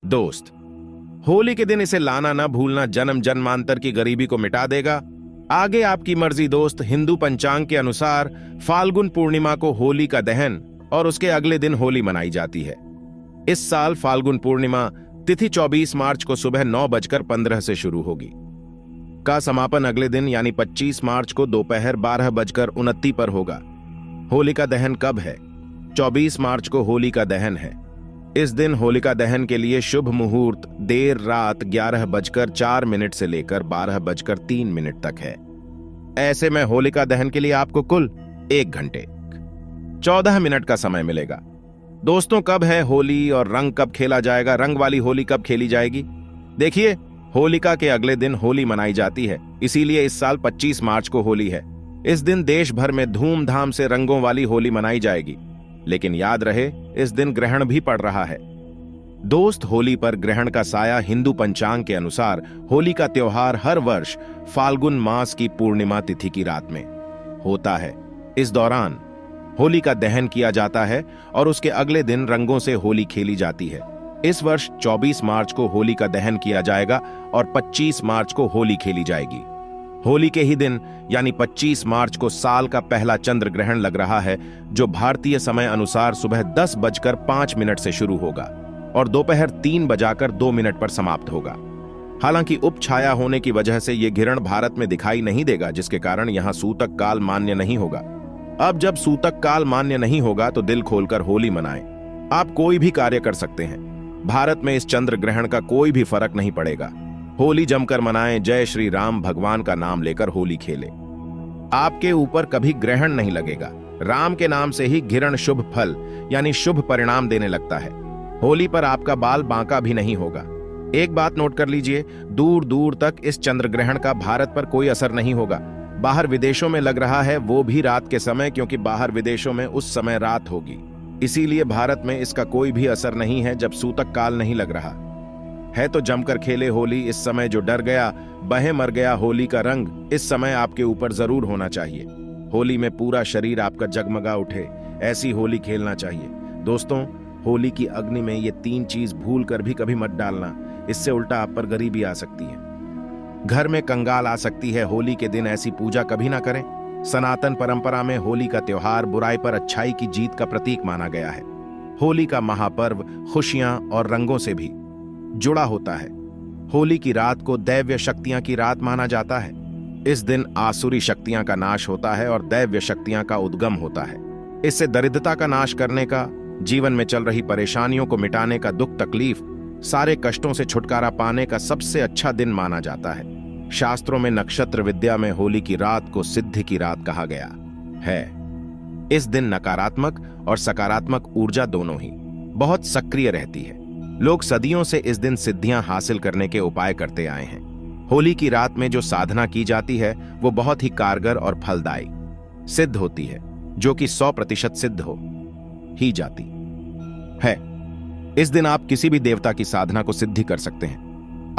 दोस्त, होली के दिन इसे लाना ना भूलना जन्म जन्मांतर की गरीबी को मिटा देगा। आगे आपकी मर्जी दोस्त। हिंदू पंचांग के अनुसार फाल्गुन पूर्णिमा को होली का दहन और उसके अगले दिन होली मनाई जाती है। इस साल फाल्गुन पूर्णिमा तिथि 24 मार्च को सुबह 9:15 से शुरू होगी का समापन अगले दिन यानी 25 मार्च को दोपहर 12:29 पर होगा। होलिका दहन कब है? 24 मार्च को होलिका दहन है। इस दिन होलिका दहन के लिए शुभ मुहूर्त देर रात 11:04 से लेकर 12:03 तक है। ऐसे में होलिका दहन के लिए आपको कुल 1 घंटे 14 मिनट का समय मिलेगा। दोस्तों, कब है होली और रंग कब खेला जाएगा? रंग वाली होली कब खेली जाएगी? देखिए, होलिका के अगले दिन होली मनाई जाती है, इसीलिए इस साल 25 मार्च को होली है। इस दिन देश भर में धूमधाम से रंगों वाली होली मनाई जाएगी। लेकिन याद रहे, इस दिन ग्रहण भी पड़ रहा है। दोस्त, होली पर ग्रहण का साया हिंदू पंचांग के अनुसार होली का त्योहार हर वर्ष फाल्गुन मास की पूर्णिमा तिथि की रात में होता है। इस दौरान होली का दहन किया जाता है और उसके अगले दिन रंगों से होली खेली जाती है। इस वर्ष 24 मार्च को होली का दहन किया जाएगा और 25 मार्च को होली खेली जाएगी। होली के ही दिन यानी 25 मार्च को साल का पहला चंद्र ग्रहण लग रहा है, जो भारतीय समय अनुसार सुबह 10:05 से शुरू होगा और दोपहर 3:02 पर समाप्त होगा। हालांकि उपछाया होने की वजह से यह ग्रहण भारत में दिखाई नहीं देगा, जिसके कारण यहां सूतक काल मान्य नहीं होगा। अब जब सूतक काल मान्य नहीं होगा तो दिल खोलकर होली मनाएं। आप कोई भी कार्य कर सकते हैं। भारत में इस चंद्र ग्रहण का कोई भी फर्क नहीं पड़ेगा। होली जमकर मनाएं। जय श्री राम भगवान का नाम लेकर होली खेलें। आपके ऊपर कभी ग्रहण नहीं लगेगा। राम के नाम से ही ग्रहण शुभ फल यानी शुभ परिणाम देने लगता है। होली पर आपका बाल बांका भी नहीं होगा। एक बात नोट कर लीजिए, दूर दूर तक इस चंद्र ग्रहण का भारत पर कोई असर नहीं होगा। बाहर विदेशों में लग रहा है, वो भी रात के समय, क्योंकि बाहर विदेशों में उस समय रात होगी। इसीलिए भारत में इसका कोई भी असर नहीं है जब सूतक काल नहीं लग रहा है। तो जमकर खेले होली। इस समय जो डर गया बहे मर गया, होली का रंग इस समय आपके ऊपर जरूर होना चाहिए। होली में पूरा शरीर आपका जगमगा उठे, ऐसी होली खेलना चाहिए। दोस्तों, होली की अग्नि में ये 3 चीज भूल कर भी कभी मत डालना, इससे उल्टा आप पर गरीबी आ सकती है, घर में कंगाल आ सकती है। होली के दिन ऐसी पूजा कभी ना करें। सनातन परंपरा में होली का त्योहार बुराई पर अच्छाई की जीत का प्रतीक माना गया है। होली का महापर्व खुशियां और रंगों से भी जुड़ा होता है। होली की रात को दैव्य शक्तियां की रात माना जाता है। इस दिन आसुरी शक्तियां का नाश होता है और दैव्य शक्तियां का उद्गम होता है। इससे दरिद्रता का नाश करने का, जीवन में चल रही परेशानियों को मिटाने का, दुख तकलीफ सारे कष्टों से छुटकारा पाने का सबसे अच्छा दिन माना जाता है। शास्त्रों में नक्षत्र विद्या में होली की रात को सिद्धि की रात कहा गया है। इस दिन नकारात्मक और सकारात्मक ऊर्जा दोनों ही बहुत सक्रिय रहती है। लोग सदियों से इस दिन सिद्धियां हासिल करने के उपाय करते आए हैं। होली की रात में जो साधना की जाती है वो बहुत ही कारगर और फलदायी सिद्ध होती है, जो कि 100% सिद्ध हो ही जाती है। इस दिन आप किसी भी देवता की साधना को सिद्धि कर सकते हैं।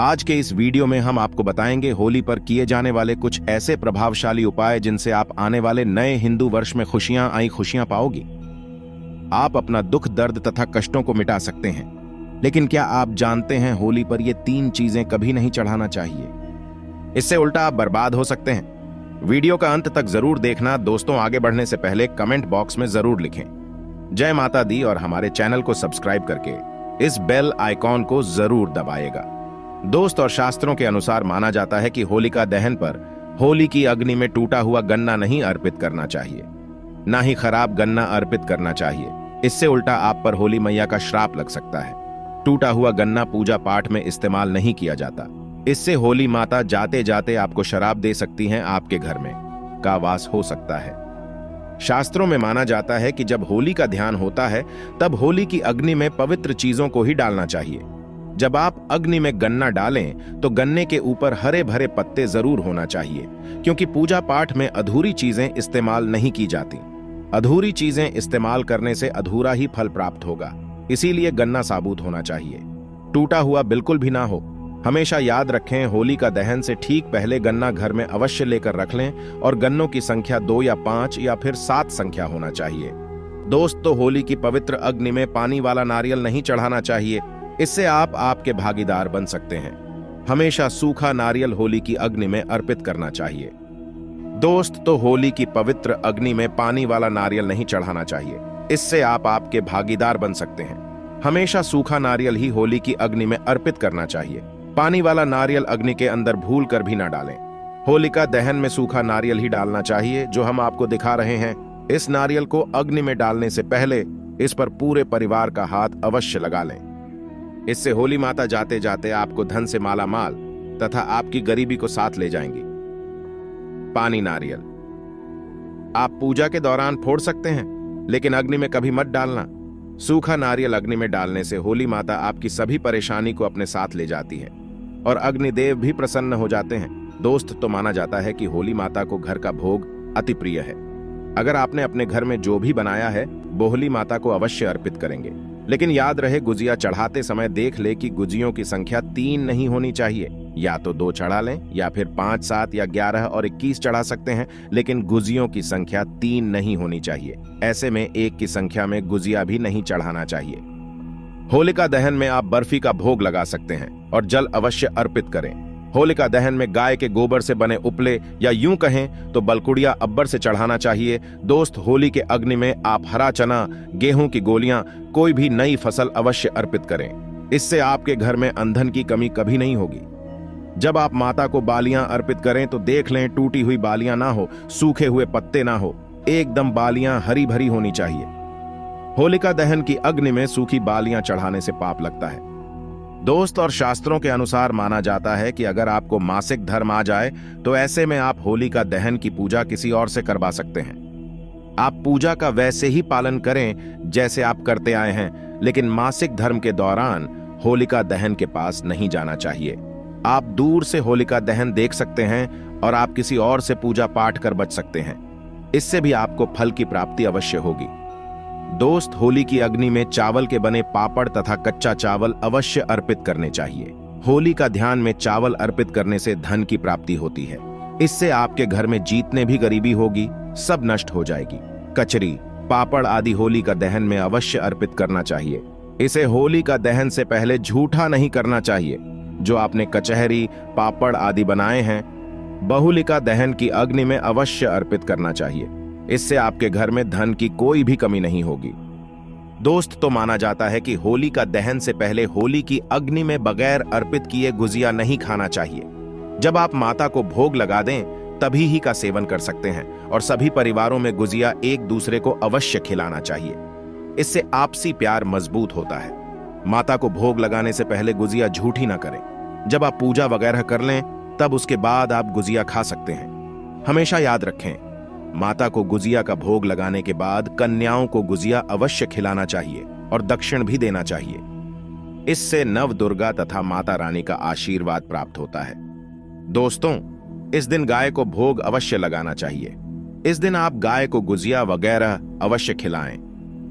आज के इस वीडियो में हम आपको बताएंगे होली पर किए जाने वाले कुछ ऐसे प्रभावशाली उपाय जिनसे आप आने वाले नए हिंदू वर्ष में खुशियां पाओगी। आप अपना दुख दर्द तथा कष्टों को मिटा सकते हैं। लेकिन क्या आप जानते हैं, होली पर ये 3 चीजें कभी नहीं चढ़ाना चाहिए। इससे उल्टा आप बर्बाद हो सकते हैं। वीडियो का अंत तक जरूर देखना। दोस्तों, आगे बढ़ने से पहले कमेंट बॉक्स में जरूर लिखें जय माता दी और हमारे चैनल को सब्सक्राइब करके इस बेल आइकॉन को जरूर दबाइएगा। दोस्त, और शास्त्रों के अनुसार माना जाता है कि होलिका दहन पर होली की अग्नि में टूटा हुआ गन्ना नहीं अर्पित करना चाहिए, ना ही खराब गन्ना अर्पित करना चाहिए। इससे उल्टा आप पर होली मैया का श्राप लग सकता है। टूटा हुआ गन्ना पूजा पाठ में इस्तेमाल नहीं किया जाता। इससे होली माता जाते जाते आपको शराब दे सकती हैं, आपके घर में का वास हो सकता है। शास्त्रों में माना जाता है कि जब होली का ध्यान होता है तब होली की अग्नि में पवित्र चीजों को ही डालना चाहिए। जब आप अग्नि में गन्ना डालें तो गन्ने के ऊपर हरे भरे पत्ते जरूर होना चाहिए, क्योंकि पूजा पाठ में अधूरी चीजें इस्तेमाल नहीं की जाती। अधूरी चीजें इस्तेमाल करने से अधूरा ही फल प्राप्त होगा। इसीलिए गन्ना साबुत होना चाहिए, टूटा हुआ बिल्कुल भी ना हो। हमेशा याद रखें, होली का दहन से ठीक पहले गन्ना घर में अवश्य लेकर रख लें और गन्नों की संख्या 2 या 5 या फिर 7 संख्या होना चाहिए। दोस्तों, होली की पवित्र अग्नि में पानी वाला नारियल नहीं चढ़ाना चाहिए। इससे आप आपके भागीदार बन सकते हैं। हमेशा सूखा नारियल होली की अग्नि में अर्पित करना चाहिए। दोस्त, तो होली की पवित्र अग्नि में पानी वाला नारियल नहीं चढ़ाना चाहिए। इससे आप आपके भागीदार बन सकते हैं। हमेशा सूखा नारियल ही होली की अग्नि में अर्पित करना चाहिए। पानी वाला नारियल अग्नि के अंदर भूल कर भी न डालें। होलिका दहन में सूखा नारियल ही डालना चाहिए, जो हम आपको दिखा रहे हैं। इस नारियल को अग्नि में डालने से पहले इस पर पूरे परिवार का हाथ अवश्य लगा लें। इससे होली माता जाते जाते आपको धन से माला माल तथा आपकी गरीबी को साथ ले जाएंगी। पानी नारियल आप पूजा के दौरान फोड़ सकते हैं, लेकिन अग्नि में कभी मत डालना। सूखा नारियल अग्नि में डालने से होली माता आपकी सभी परेशानी को अपने साथ ले जाती है और अग्निदेव भी प्रसन्न हो जाते हैं। दोस्त, तो माना जाता है कि होली माता को घर का भोग अति प्रिय है। अगर आपने अपने घर में जो भी बनाया है वो होली माता को अवश्य अर्पित करेंगे, लेकिन याद रहे गुजिया चढ़ाते समय देख ले कि गुजियों की संख्या 3 नहीं होनी चाहिए। या तो 2 चढ़ा लें या फिर 5, 7 या 11 और 21 चढ़ा सकते हैं, लेकिन गुजियों की संख्या 3 नहीं होनी चाहिए। ऐसे में 1 की संख्या में गुजिया भी नहीं चढ़ाना चाहिए। होलिका दहन में आप बर्फी का भोग लगा सकते हैं और जल अवश्य अर्पित करें। होलिका दहन में गाय के गोबर से बने उपले या यूं कहें तो बलकुड़िया अब्बर से चढ़ाना चाहिए। दोस्त, होली के अग्नि में आप हरा चना, गेहूं की गोलियां, कोई भी नई फसल अवश्य अर्पित करें। इससे आपके घर में ईंधन की कमी कभी नहीं होगी। जब आप माता को बालियां अर्पित करें तो देख लें टूटी हुई बालियां ना हो, सूखे हुए पत्ते ना हो, एकदम बालियां हरी भरी होनी चाहिए। होलिका दहन की अग्नि में सूखी बालियां चढ़ाने से पाप लगता है। दोस्त, और शास्त्रों के अनुसार माना जाता है कि अगर आपको मासिक धर्म आ जाए तो ऐसे में आप होलिका दहन की पूजा किसी और से करवा सकते हैं। आप पूजा का वैसे ही पालन करें जैसे आप करते आए हैं, लेकिन मासिक धर्म के दौरान होलिका दहन के पास नहीं जाना चाहिए। आप दूर से होलिका दहन देख सकते हैं और आप किसी और से पूजा पाठ कर बच सकते हैं। इससे भी आपको फल की प्राप्ति अवश्य होगी। दोस्त, होली की अग्नि में चावल के बने पापड़ तथा कच्चा चावल अवश्य अर्पित करने चाहिए। होली का ध्यान में चावल अर्पित करने से धन की प्राप्ति होती है। इससे आपके घर में जितने भी गरीबी होगी सब नष्ट हो जाएगी। कचरी, पापड़ आदि होली का दहन में अवश्य अर्पित करना चाहिए। इसे होली का दहन से पहले झूठा नहीं करना चाहिए। जो आपने कचहरी, पापड़ आदि बनाए हैं बहुलिका दहन की अग्नि में अवश्य अर्पित करना चाहिए। इससे आपके घर में धन की कोई भी कमी नहीं होगी। दोस्त, तो माना जाता है कि होली का दहन से पहले होली की अग्नि में बगैर अर्पित किए गुजिया नहीं खाना चाहिए। जब आप माता को भोग लगा दें तभी ही का सेवन कर सकते हैं और सभी परिवारों में गुजिया एक दूसरे को अवश्य खिलाना चाहिए। इससे आपसी प्यार मजबूत होता है। माता को भोग लगाने से पहले गुजिया झूठी ना करें। जब आप पूजा वगैरह कर लें तब उसके बाद आप गुजिया खा सकते हैं। हमेशा याद रखें, माता को गुजिया का भोग लगाने के बाद कन्याओं को गुजिया अवश्य खिलाना चाहिए और दक्षिण भी देना चाहिए। इससे नव दुर्गा तथा माता रानी का आशीर्वाद प्राप्त होता है। दोस्तों, इस दिन गाय को भोग अवश्य लगाना चाहिए। इस दिन आप गाय को गुजिया वगैरह अवश्य खिलाएं।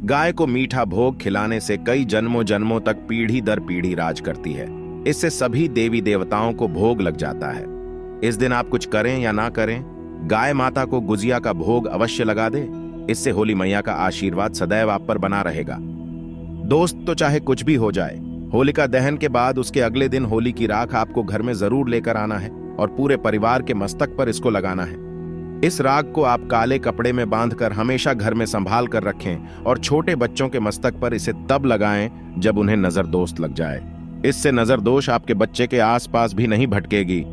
गाय को मीठा भोग खिलाने से कई जन्मों जन्मों तक पीढ़ी दर पीढ़ी राज करती है। इससे सभी देवी देवताओं को भोग लग जाता है। इस दिन आप कुछ करें या ना करें, गाय माता को गुजिया का भोग अवश्य लगा दे। इससे होली मैया का आशीर्वाद सदैव आप पर बना रहेगा। दोस्त, तो चाहे कुछ भी हो जाए, होलिका दहन के बाद उसके अगले दिन होली की राख आपको घर में जरूर लेकर आना है और पूरे परिवार के मस्तक पर इसको लगाना है। इस राख को आप काले कपड़े में बांधकर हमेशा घर में संभाल कर रखें और छोटे बच्चों के मस्तक पर इसे तब लगाएं जब उन्हें नजर दोष लग जाए। इससे नजर दोष आपके बच्चे के आसपास भी नहीं भटकेगी।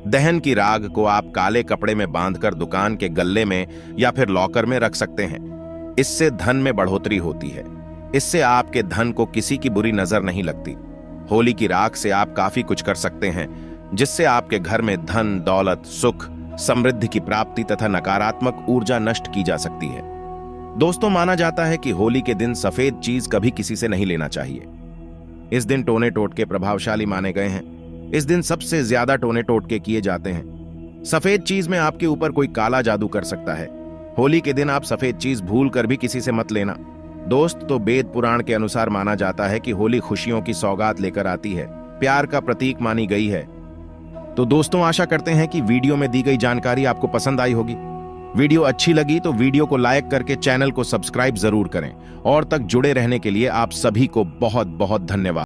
दहन की राख को आप काले कपड़े में बांधकर दुकान के गल्ले में या फिर लॉकर में रख सकते हैं। इससे धन में बढ़ोतरी होती है। इससे आपके धन को किसी की बुरी नजर नहीं लगती। होली की राख से आप काफी कुछ कर सकते हैं, जिससे आपके घर में धन, दौलत, सुख, समृद्धि की प्राप्ति तथा नकारात्मक ऊर्जा नष्ट की जा सकती है। दोस्तों, माना जाता है कि होली के दिन सफेद चीज कभी किसी से नहीं लेना चाहिए। इस दिन टोने टोटके प्रभावशाली माने गए हैं। इस दिन सबसे ज्यादा टोने टोटके किए जाते हैं। सफेद चीज में आपके ऊपर कोई काला जादू कर सकता है। होली के दिन आप सफेद चीज भूल कर भी किसी से मत लेना। दोस्त, तो वेद पुराण के अनुसार माना जाता है कि होली खुशियों की सौगात लेकर आती है, प्यार का प्रतीक मानी गई है। तो दोस्तों, आशा करते हैं कि वीडियो में दी गई जानकारी आपको पसंद आई होगी। वीडियो अच्छी लगी तो वीडियो को लाइक करके चैनल को सब्सक्राइब जरूर करें और तक जुड़े रहने के लिए आप सभी को बहुत बहुत धन्यवाद।